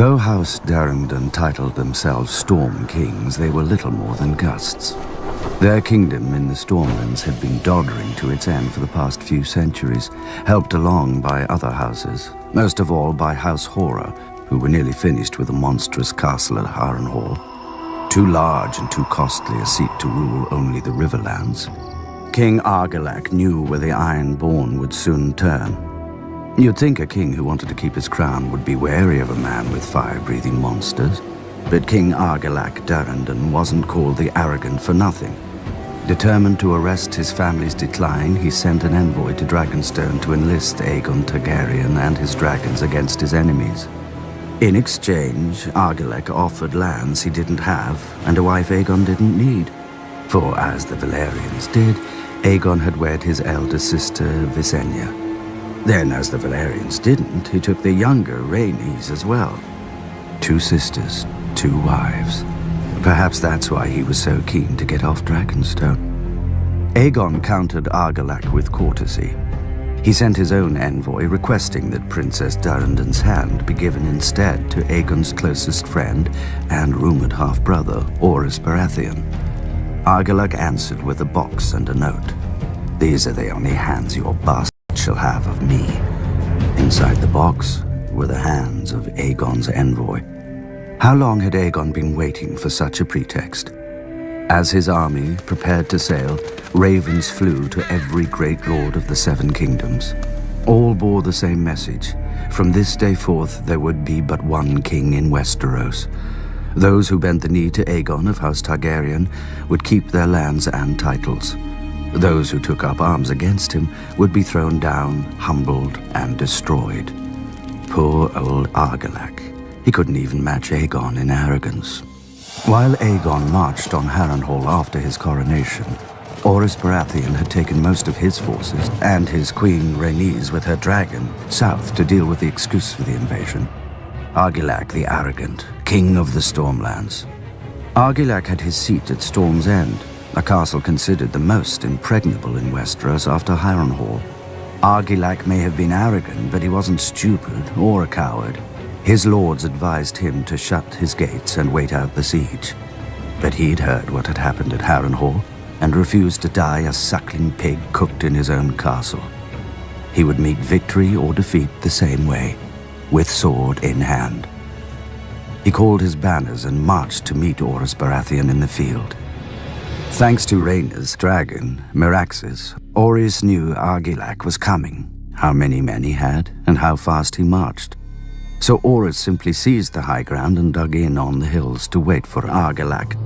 Though House Targaryen titled themselves Storm Kings, they were little more than gusts. Their kingdom in the Stormlands had been doddering to its end for the past few centuries, helped along by other houses, most of all by House Horror, who were nearly finished with a monstrous castle at Harrenhal. Too large and too costly a seat to rule only the Riverlands. King Argilac knew where the Ironborn would soon turn. You'd think a king who wanted to keep his crown would be wary of a man with fire-breathing monsters, but King Argilac Durrandon wasn't called the Arrogant for nothing. Determined to arrest his family's decline, he sent an envoy to Dragonstone to enlist Aegon Targaryen and his dragons against his enemies. In exchange, Argilac offered lands he didn't have and a wife Aegon didn't need. For, as the Valyrians did, Aegon had wed his elder sister, Visenya. Then, as the Valyrians didn't, he took the younger Rhaenys as well. 2 sisters, 2 wives. Perhaps that's why he was so keen to get off Dragonstone. Aegon countered Argilac with courtesy. He sent his own envoy requesting that Princess Durrandon's hand be given instead to Aegon's closest friend and rumored half-brother, Orys Baratheon. Argilac answered with a box and a note. "These are the only hands your bastard shall have of me." Inside the box were the hands of Aegon's envoy. How long had Aegon been waiting for such a pretext? As his army prepared to sail, ravens flew to every great lord of the 7 kingdoms. All bore the same message. From this day forth there would be but one king in Westeros. Those who bent the knee to Aegon of House Targaryen would keep their lands and titles. Those who took up arms against him would be thrown down, humbled, and destroyed. Poor old Argilac. He couldn't even match Aegon in arrogance. While Aegon marched on Harrenhal after his coronation, Orys Baratheon had taken most of his forces and his queen Rhaenys with her dragon south to deal with the excuse for the invasion. Argilac the Arrogant, king of the Stormlands. Argilac had his seat at Storm's End, a castle considered the most impregnable in Westeros after Harrenhal. Argilac may have been arrogant, but he wasn't stupid or a coward. His lords advised him to shut his gates and wait out the siege. But he'd heard what had happened at Harrenhal and refused to die a suckling pig cooked in his own castle. He would meet victory or defeat the same way, with sword in hand. He called his banners and marched to meet Orys Baratheon in the field. Thanks to Rhaenyra's dragon, Meraxes, Orys knew Argilac was coming, how many men he had, and how fast he marched. So Orys simply seized the high ground and dug in on the hills to wait for Argilac.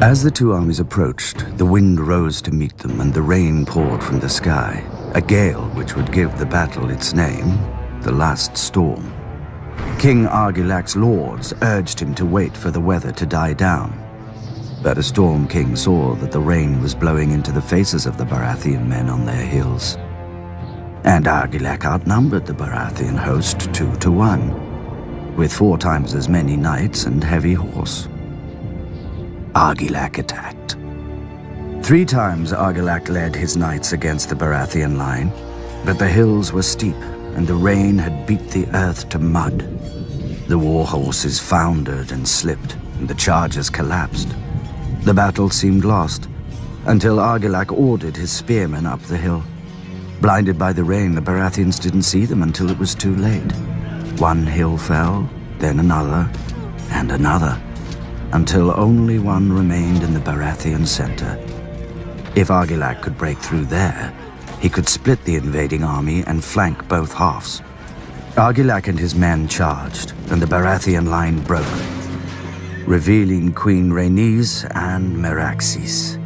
As the 2 armies approached, the wind rose to meet them and the rain poured from the sky, a gale which would give the battle its name, the Last Storm. King Argilac's lords urged him to wait for the weather to die down. But a Storm King saw that the rain was blowing into the faces of the Baratheon men on their hills. And Argilac outnumbered the Baratheon host 2 to 1, with 4 times as many knights and heavy horse. Argilac attacked. 3 times Argilac led his knights against the Baratheon line, but the hills were steep and the rain had beat the earth to mud. The war horses foundered and slipped, and the chargers collapsed. The battle seemed lost, until Argilac ordered his spearmen up the hill. Blinded by the rain, the Baratheons didn't see them until it was too late. One hill fell, then another, and another, until only one remained in the Baratheon center. If Argilac could break through there, he could split the invading army and flank both halves. Argilac and his men charged, and the Baratheon line broke, revealing Queen Rhaenys and Meraxes.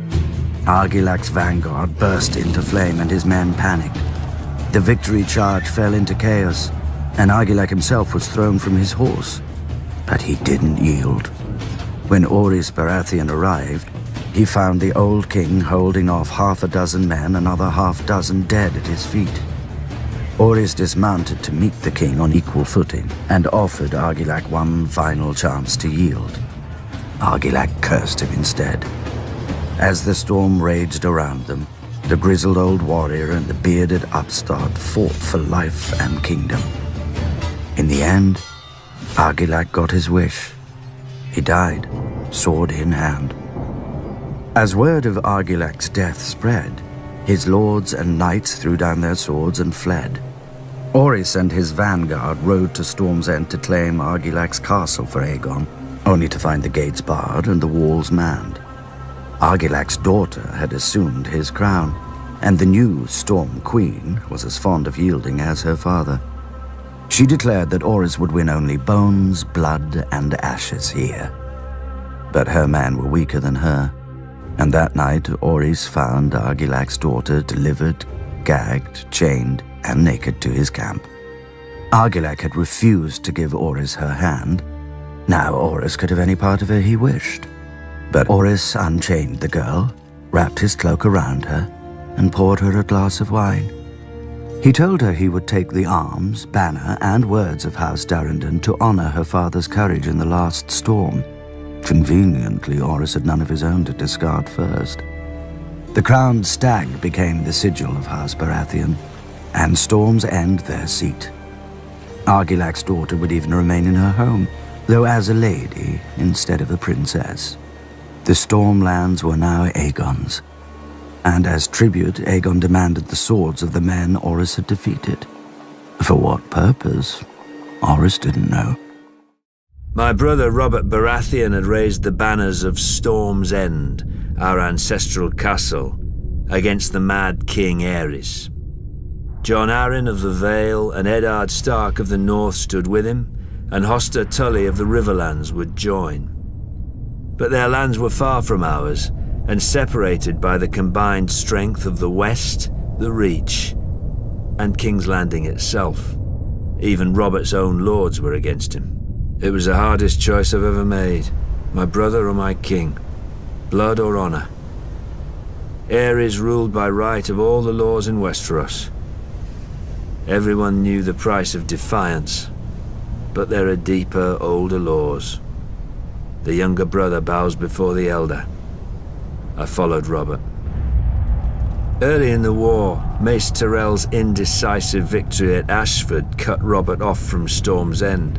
Argilac's vanguard burst into flame and his men panicked. The victory charge fell into chaos, and Argilac himself was thrown from his horse. But he didn't yield. When Orys Baratheon arrived, he found the old king holding off 6 men, another 6 dead at his feet. Orys dismounted to meet the king on equal footing and offered Argilac one final chance to yield. Argilac cursed him instead. As the storm raged around them, the grizzled old warrior and the bearded upstart fought for life and kingdom. In the end, Argilac got his wish. He died, sword in hand. As word of Argilac's death spread, his lords and knights threw down their swords and fled. Orys and his vanguard rode to Storm's End to claim Argilac's castle for Aegon, only to find the gates barred and the walls manned. Argilac's daughter had assumed his crown, and the new Storm Queen was as fond of yielding as her father. She declared that Orys would win only bones, blood, and ashes here. But her men were weaker than her, and that night Orys found Argilac's daughter delivered, gagged, chained, and naked to his camp. Argilac had refused to give Orys her hand. Now Orys could have any part of her he wished. But Orys unchained the girl, wrapped his cloak around her, and poured her a glass of wine. He told her he would take the arms, banner, and words of House Targaryen to honor her father's courage in the last storm. Conveniently, Orys had none of his own to discard first. The crowned stag became the sigil of House Baratheon, and Storm's End their seat. Argilac's daughter would even remain in her home, though as a lady instead of a princess. The Stormlands were now Aegon's, and as tribute, Aegon demanded the swords of the men Orys had defeated. For what purpose, Orys didn't know. My brother Robert Baratheon had raised the banners of Storm's End, our ancestral castle, against the mad King Aerys. Jon Arryn of the Vale and Eddard Stark of the North stood with him, and Hoster Tully of the Riverlands would join. But their lands were far from ours, and separated by the combined strength of the West, the Reach, and King's Landing itself. Even Robert's own lords were against him. It was the hardest choice I've ever made, my brother or my king, blood or honor. Aerys ruled by right of all the laws in Westeros. Everyone knew the price of defiance, but there are deeper, older laws. The younger brother bows before the elder. I followed Robert. Early in the war, Mace Tyrell's indecisive victory at Ashford cut Robert off from Storm's End.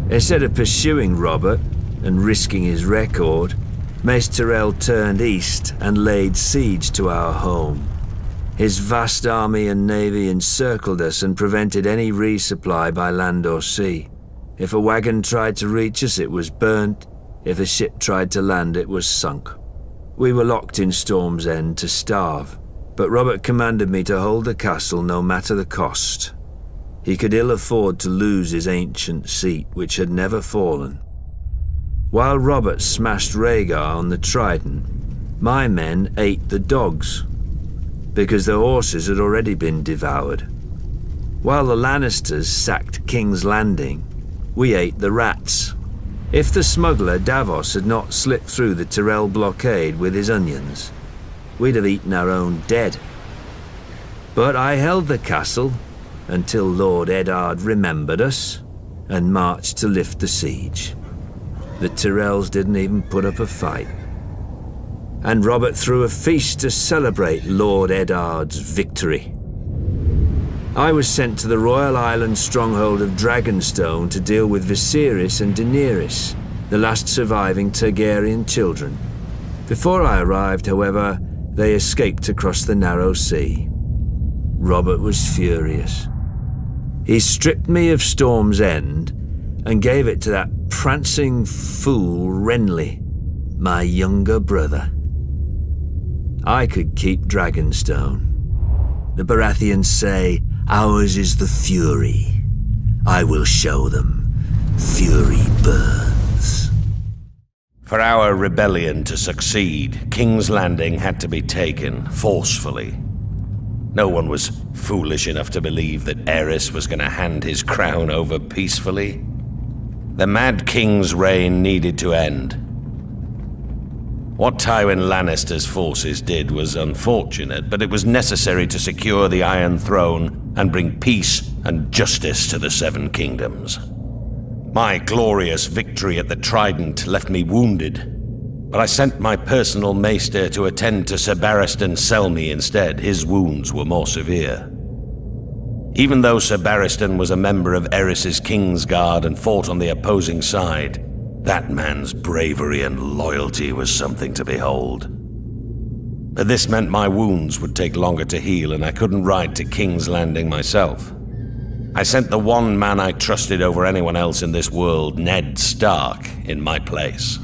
Instead of pursuing Robert and risking his record, Mace Tyrell turned east and laid siege to our home. His vast army and navy encircled us and prevented any resupply by land or sea. If a wagon tried to reach us, it was burnt. If a ship tried to land, it was sunk. We were locked in Storm's End to starve, but Robert commanded me to hold the castle no matter the cost. He could ill afford to lose his ancient seat, which had never fallen. While Robert smashed Rhaegar on the Trident, my men ate the dogs, because their horses had already been devoured. While the Lannisters sacked King's Landing, we ate the rats. If the smuggler Davos had not slipped through the Tyrell blockade with his onions, we'd have eaten our own dead. But I held the castle until Lord Eddard remembered us and marched to lift the siege. The Tyrells didn't even put up a fight. And Robert threw a feast to celebrate Lord Eddard's victory. I was sent to the Royal Island stronghold of Dragonstone to deal with Viserys and Daenerys, the last surviving Targaryen children. Before I arrived, however, they escaped across the narrow sea. Robert was furious. He stripped me of Storm's End and gave it to that prancing fool Renly, my younger brother. I could keep Dragonstone. The Baratheons say, "Ours is the fury. I will show them. Fury burns." For our rebellion to succeed, King's Landing had to be taken forcefully. No one was foolish enough to believe that Aerys was going to hand his crown over peacefully. The Mad King's reign needed to end. What Tywin Lannister's forces did was unfortunate, but it was necessary to secure the Iron Throne and bring peace and justice to the Seven Kingdoms. My glorious victory at the Trident left me wounded, but I sent my personal maester to attend to Sir Barristan Selmy instead. His wounds were more severe. Even though Sir Barristan was a member of Aerys's Kingsguard and fought on the opposing side, that man's bravery and loyalty was something to behold. But this meant my wounds would take longer to heal, and I couldn't ride to King's Landing myself. I sent the one man I trusted over anyone else in this world, Ned Stark, in my place.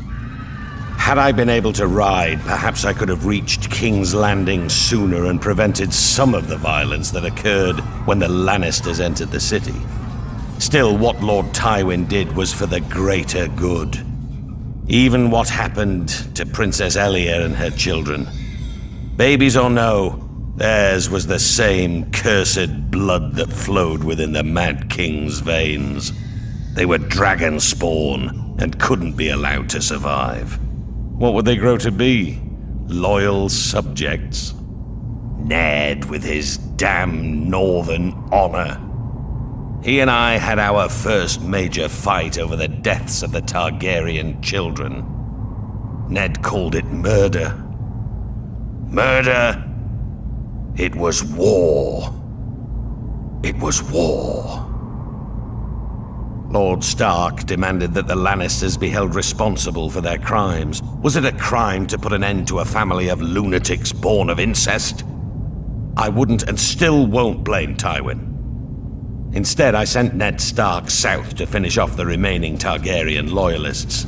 Had I been able to ride, perhaps I could have reached King's Landing sooner and prevented some of the violence that occurred when the Lannisters entered the city. Still, what Lord Tywin did was for the greater good. Even what happened to Princess Elia and her children. Babies or no, theirs was the same cursed blood that flowed within the Mad King's veins. They were dragon spawn and couldn't be allowed to survive. What would they grow to be? Loyal subjects? Ned with his damn northern honor. He and I had our first major fight over the deaths of the Targaryen children. Ned called it murder. Murder? It was war. It was war. Lord Stark demanded that the Lannisters be held responsible for their crimes. Was it a crime to put an end to a family of lunatics born of incest? I wouldn't and still won't blame Tywin. Instead, I sent Ned Stark south to finish off the remaining Targaryen loyalists.